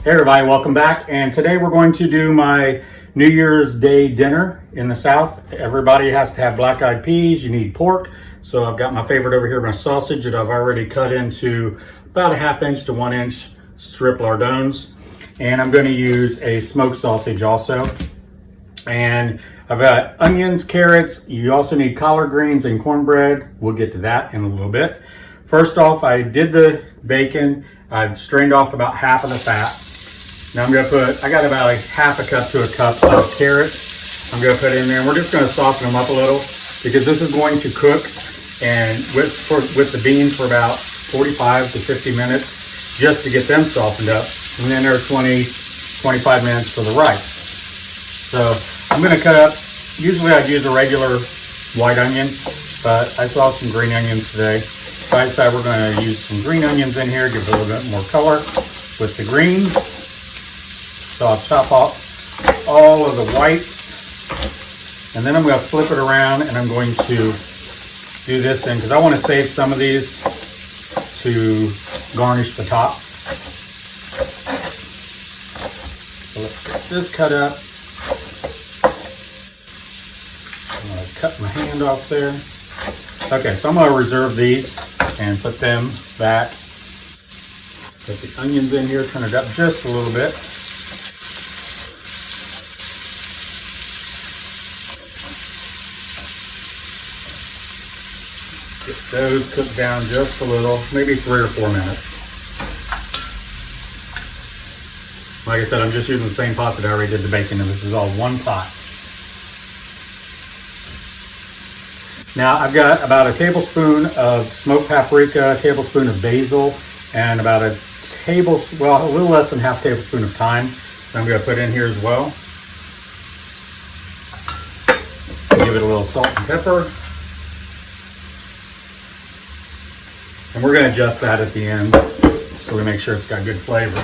Hey everybody, welcome back. And today we're going to do my New Year's Day dinner in the South. Everybody has to have black-eyed peas. You need pork. So I've got my favorite over here, my sausage that I've already cut into about a 1/2 inch to 1 inch strip lardons. And I'm going to use a smoked sausage also. And I've got onions, carrots. You also need collard greens and cornbread. We'll get to that in a little bit. First off, I did the bacon. I've strained off about half of the fat. Now I'm going to I got about a 1/2 cup to a cup of carrots. I'm going to put in there, and we're just going to soften them up a little because this is going to cook and with the beans for about 45 to 50 minutes just to get them softened up. And then there's 20-25 minutes for the rice. So I'm going to cut up, usually I'd use a regular white onion, but I saw some green onions today. So I decided we're going to use some green onions in here, give it a little bit more color with the greens. So I'll chop off all of the whites, and then I'm going to flip it around, and I'm going to do this in because I want to save some of these to garnish the top. So let's get this cut up. I'm going to cut my hand off there. Okay, so I'm going to reserve these and put them back. Put the onions in here, turn it up just a little bit. Get those cooked down just a little, maybe 3 or 4 minutes. Like I said, I'm just using the same pot that I already did the bacon, and this is all one pot. Now I've got about a tablespoon of smoked paprika, a tablespoon of basil, and about a little less than ½ tablespoon of thyme that I'm going to put in here as well. Give it a little salt and pepper. And we're going to adjust that at the end so we make sure it's got good flavor.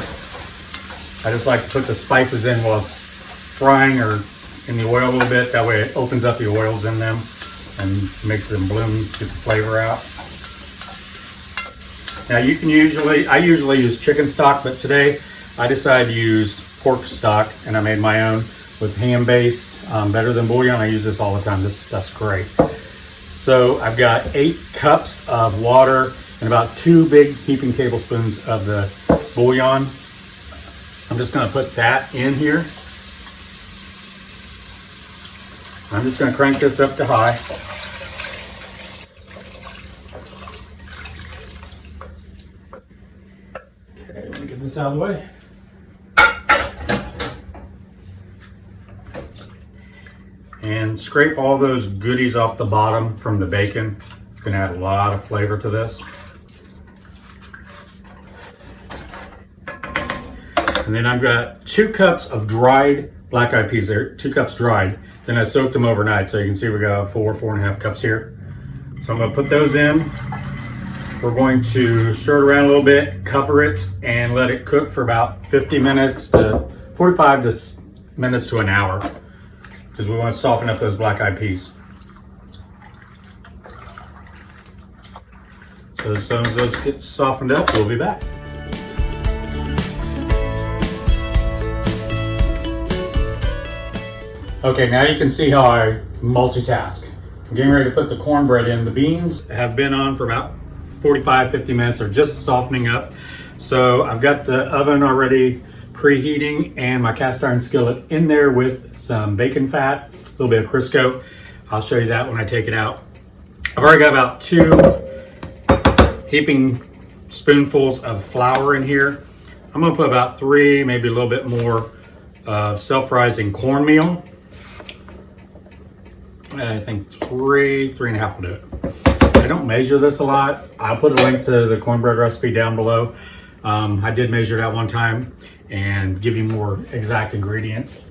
I just like to put the spices in while it's frying or in the oil a little bit. That way it opens up the oils in them and makes them bloom, get the flavor out. Now I usually use chicken stock, but today I decided to use pork stock, and I made my own with ham base, better than bouillon. I use this all the time. This stuff's great. So I've got 8 cups of water and about 2 big heaping tablespoons of the bouillon. I'm just going to put that in here. I'm just going to crank this up to high. Okay, let me get this out of the way. And scrape all those goodies off the bottom from the bacon. It's going to add a lot of flavor to this. And then I've got 2 cups of dried black-eyed peas there, 2 cups dried. Then I soaked them overnight, so you can see we got 4.5 cups here. So I'm going to put those in. We're going to stir it around a little bit, cover it, and let it cook for about 50 minutes to 45 minutes to an hour, because we want to soften up those black-eyed peas. So as soon as those get softened up, we'll be back. Okay, now you can see how I multitask. I'm getting ready to put the cornbread in. The beans have been on for about 45-50 minutes. They're just softening up. So I've got the oven already preheating and my cast iron skillet in there with some bacon fat, a little bit of Crisco. I'll show you that when I take it out. I've already got about 2 heaping spoonfuls of flour in here. I'm gonna put about 3, maybe a little bit more of self-rising cornmeal. I think 3.5 will do it. I don't measure this a lot. I'll put a link to the cornbread recipe down below. I did measure that one time and give you more exact ingredients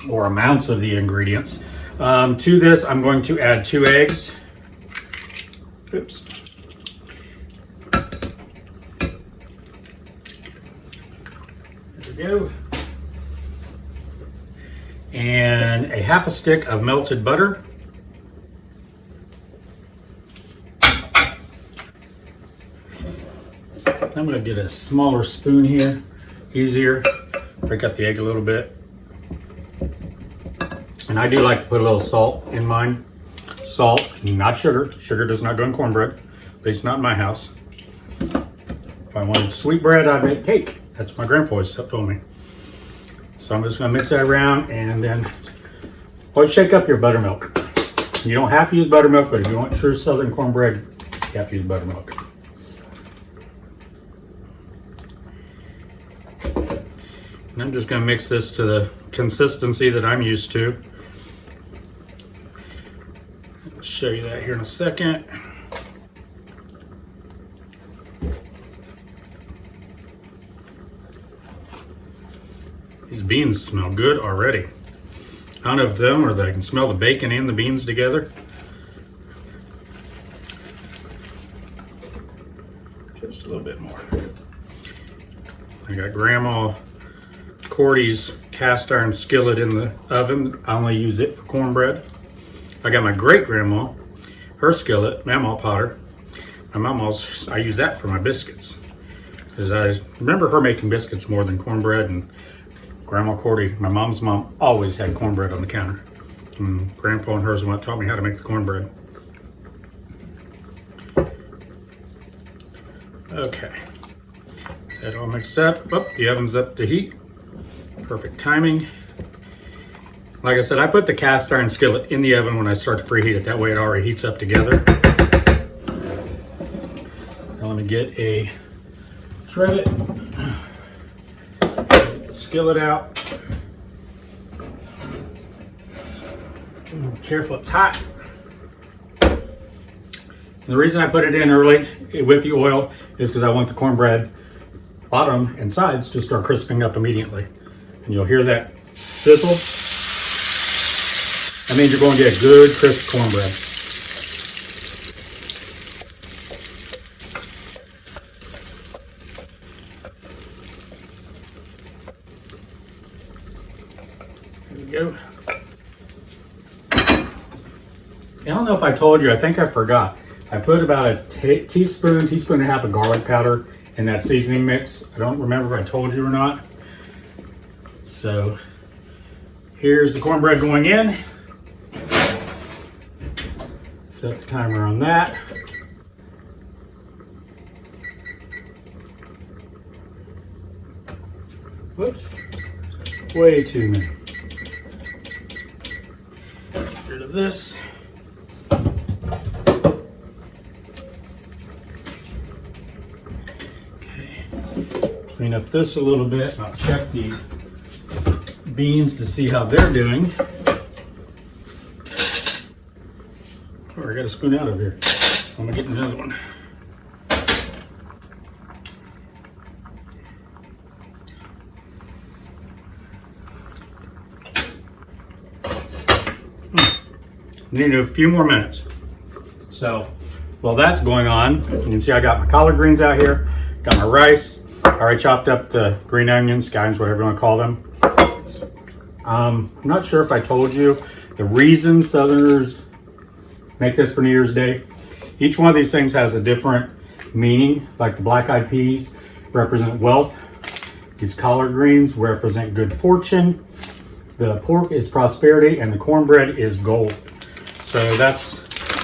or amounts of the ingredients. To this, I'm going to add 2 eggs. Oops. There we go. And a 1/2 stick of melted butter. I'm gonna get a smaller spoon here, easier. Break up the egg a little bit. And I do like to put a little salt in mine. Salt, not sugar. Sugar does not go in cornbread, at least not in my house. If I wanted sweet bread, I'd make cake. That's what my grandpa always told me. So I'm just gonna mix that around, and then always shake up your buttermilk. You don't have to use buttermilk, but if you want true Southern cornbread, you have to use buttermilk. And I'm just gonna mix this to the consistency that I'm used to. I'll show you that here in a second. These beans smell good already. I don't know if them or that I can smell the bacon and the beans together. Just a little bit more. I got Grandma Cordy's cast iron skillet in the oven. I only use it for cornbread. I got my great grandma, her skillet, Mamaw Potter. My Mama's, I use that for my biscuits. Because I remember her making biscuits more than cornbread, and Grandma Cordy, my mom's mom, always had cornbread on the counter. And Grandpa and hers went taught me how to make the cornbread. Okay, that all mixed up. Oh, the oven's up to heat. Perfect timing. Like I said, I put the cast iron skillet in the oven when I start to preheat it. That way it already heats up together. Now let me get a trivet. Skillet out. Careful, it's hot. And the reason I put it in early with the oil is because I want the cornbread bottom and sides to start crisping up immediately. And you'll hear that sizzle. That means you're going to get good crisp cornbread. Go. I don't know if I told you, I think I forgot. I put about a teaspoon and a half of garlic powder in that seasoning mix. I don't remember if I told you or not. So here's the cornbread going in. Set the timer on that. Whoops, way too many. Get rid of this. Okay, clean up this a little bit. I'll check the beans to see how they're doing. Oh, I got a spoon out of here. I'm gonna get another one. Need a few more minutes. So while that's going on, you can see I got my collard greens out here, got my rice. I already chopped up the green onions, scallions, whatever you want to call them. I'm not sure if I told you the reason Southerners make this for New Year's Day. Each one of these things has a different meaning. Like the black-eyed peas represent wealth. These collard greens represent good fortune. The pork is prosperity, and the cornbread is gold. So that's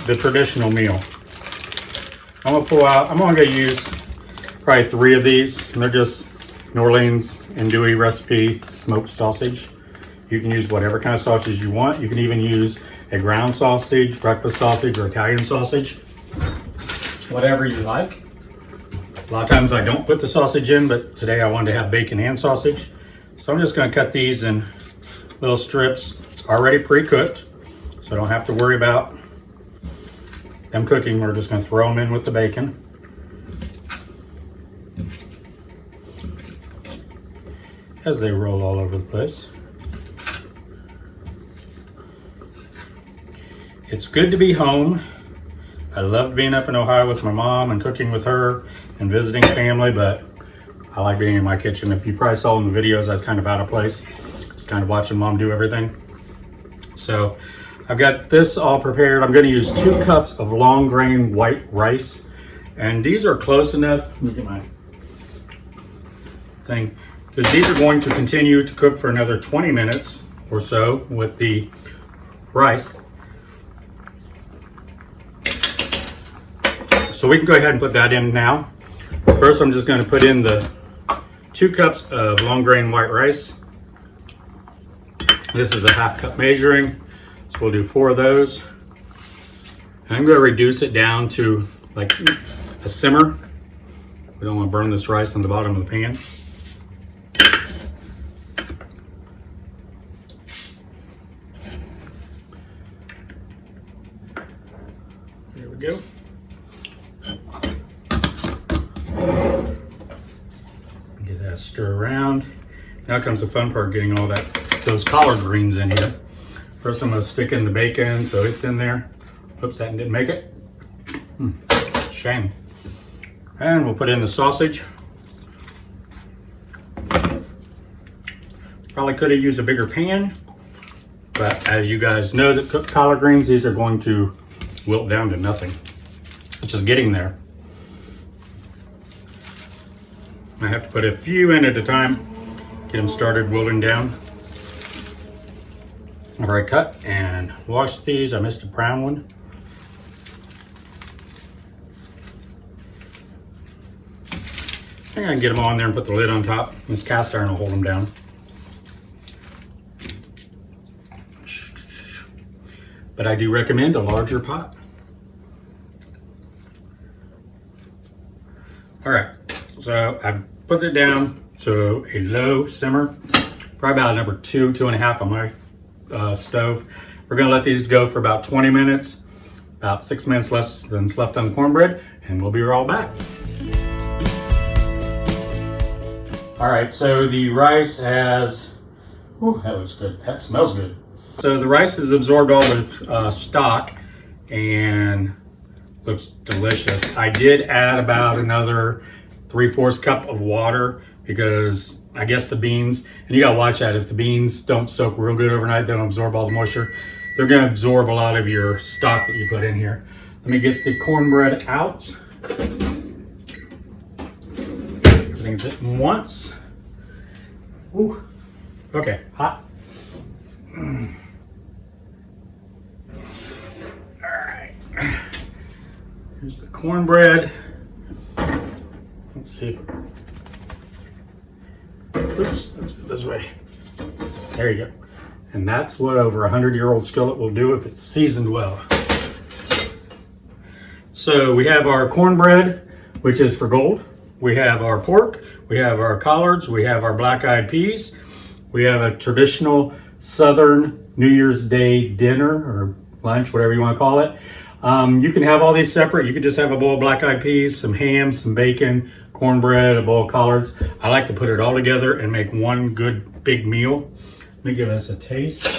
the traditional meal. I'm gonna pull out, I'm only gonna use probably 3 of these, and they're just New Orleans andouille recipe smoked sausage. You can use whatever kind of sausage you want. You can even use a ground sausage, breakfast sausage, or Italian sausage. Whatever you like. A lot of times I don't put the sausage in, but today I wanted to have bacon and sausage. So I'm just gonna cut these in little strips. It's already pre-cooked, so I don't have to worry about them cooking. We're just gonna throw them in with the bacon. As they roll all over the place. It's good to be home. I loved being up in Ohio with my mom and cooking with her and visiting family, but I like being in my kitchen. If you probably saw in the videos, I was kind of out of place. Just kind of watching mom do everything. So I've got this all prepared. I'm gonna use 2 cups of long grain white rice. And these are close enough. Look at my thing, because these are going to continue to cook for another 20 minutes or so with the rice. So we can go ahead and put that in now. First, I'm just going to put in the 2 cups of long grain white rice. This is a 1/2 cup measuring, so we'll do 4 of those. And I'm going to reduce it down to like a simmer. We don't want to burn this rice on the bottom of the pan. There we go. Get that stir around. Now comes the fun part, getting all those collard greens in here. First I'm going to stick in the bacon so it's in there. Oops, that didn't make it. Shame. And we'll put in the sausage. Probably could have used a bigger pan, but as you guys know that cooked collard greens, these are going to wilt down to nothing. It's just getting there. I have to put a few in at a time, get them started wilting down. I've already cut and washed these. I missed a brown one. I think I can get them on there and put the lid on top. This cast iron will hold them down. But I do recommend a larger pot. All right, so I've put it down to a low simmer, probably about number 2, 2.5 on my stove. We're gonna let these go for about 20 minutes, about 6 minutes less than's left on the cornbread, and we'll be right back. All right, so the rice has, ooh, that looks good. That smells good. So the rice has absorbed all the stock and looks delicious. I did add about another 3/4 cup of water because I guess the beans, and you gotta watch that, if the beans don't soak real good overnight, they don't absorb all the moisture, they're gonna absorb a lot of your stock that you put in here. Let me get the cornbread out. Everything's hitting once. Ooh, okay, hot. All right, here's the cornbread. Let's see if, oops, let's put it this way. There you go. And that's what over 100-year-old skillet will do if it's seasoned well. So we have our cornbread, which is for gold. We have our pork, we have our collards, we have our black-eyed peas. We have a traditional Southern New Year's Day dinner or lunch, whatever you want to call it. You can have all these separate. You could just have a bowl of black-eyed peas, some ham, some bacon, cornbread, a bowl of collards. I like to put it all together and make one good big meal. Let me give this a taste.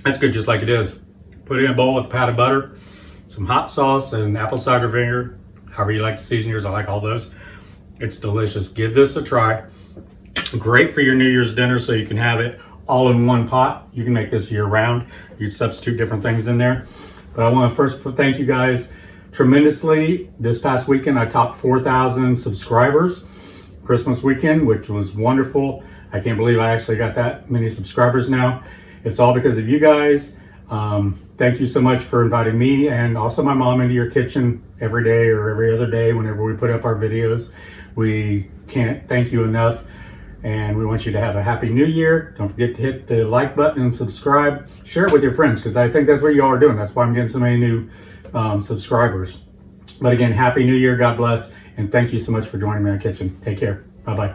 That's good just like it is. Put it in a bowl with a pat of butter, some hot sauce, and apple cider vinegar. However you like to season yours, I like all those. It's delicious. Give this a try. Great for your New Year's dinner, so you can have it all in one pot. You can make this year round. You substitute different things in there. But I want to first thank you guys tremendously. This past weekend, I topped 4,000 subscribers. Christmas weekend, which was wonderful. I can't believe I actually got that many subscribers now. It's all because of you guys. Thank you so much for inviting me and also my mom into your kitchen every day or every other day whenever we put up our videos. We can't thank you enough, and we want you to have a happy new year. Don't forget to hit the like button and subscribe. Share it with your friends, because I think that's what you all are doing. That's why I'm getting so many new subscribers. But again, happy new year, God bless, and thank you so much for joining me in the kitchen. Take care. Bye-bye.